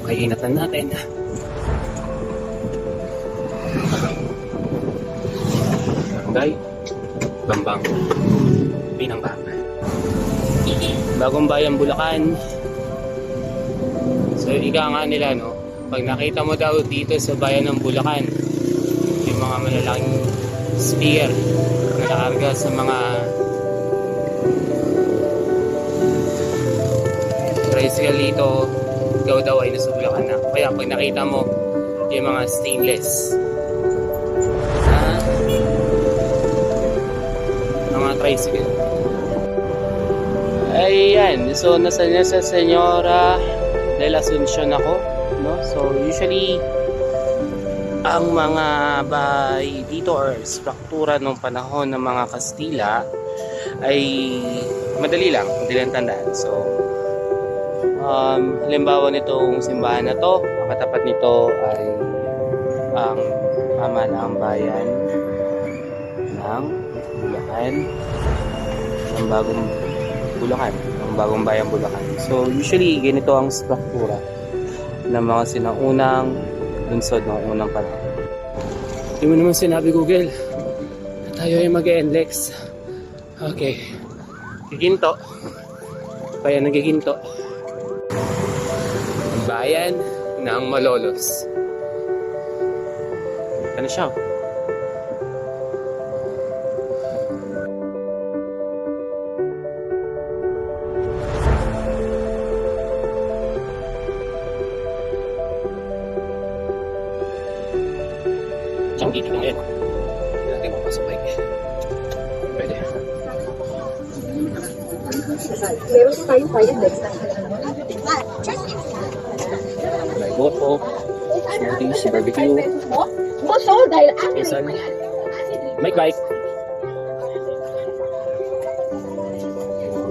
Okay, inatan natin. Barangay Bambang Binangbang, Bagong Bayan, Bulacan. So ika nga nila, no, pag nakita mo daw dito sa bayan ng Bulacan yung mga malalaking spear na nakarga sa mga tricycle dito, ikaw daw ay nasa Bulacan na. Kaya pag nakita mo yung mga stainless mga tricycle, ayan. So nasa sa Senyora de la Asuncion ako, no? So usually ang mga bahay dito or struktura nung panahon ng mga Kastila ay madali lang tandaan. So halimbawa nitong simbahan na to, ang katapat nito ay ang pamahalang bayan ng Bulacan, ng Bagong Bulacan, ng Bagong Bayan Bulacan. So usually ganito ang struktura ng mga sinaunang lungsod ng unang panahon. Hindi mo naman sinabi, Google, na tayo ay mag-NLEX. Okay, giginto. Kaya nagiginto. Bayan ng Malolos. Ano siya? Siyang dito na yan. Hindi natin mapasabay. Pwede. Meron pa tayong fire next time. May goto, smoothies, barbecue, Boso, dahil isan, may bike.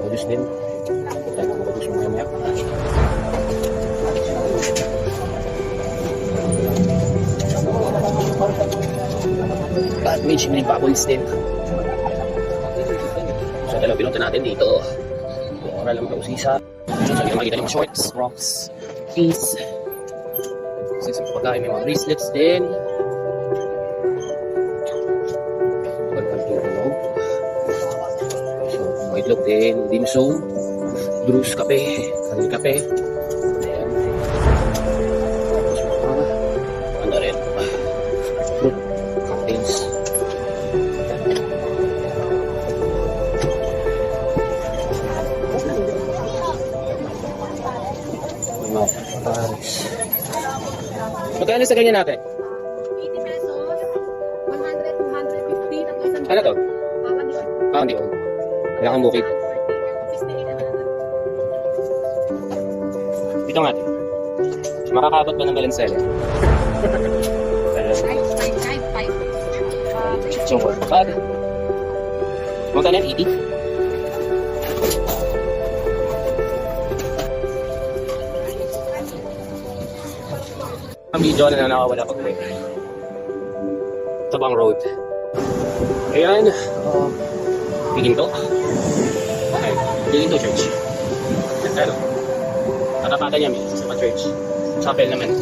Magus din. Tayo magus mo mamaya. At may chimney bubbles din. So dalaw pinunta natin dito. Para lang daw sisa. So sa makikita yung shorts, rocks, keys. Kasi sa pagkain may mga bracelets din. Pagpagtulog. So mga itlog din, dimsum, Drew's kape, kanil kape. Ayan. Tapos mga ano rin, fruit cocktails. Mga pares. Magkano sa ganyan natin? 80 pesos, 100, 250, tapos isang Ano to? awan yun. Ah, hindi ko. Wala kang bukid. Dito nga. Makakabot ba ng Valenzuela? Sungkol. Pag. Magkano yan? 80? Ang video na nakawala pag uwi. Tabang Road. Ayan. Giginto. Okay. Giginto Church. Ano? Katapatan niya may sa church. Chapel naman.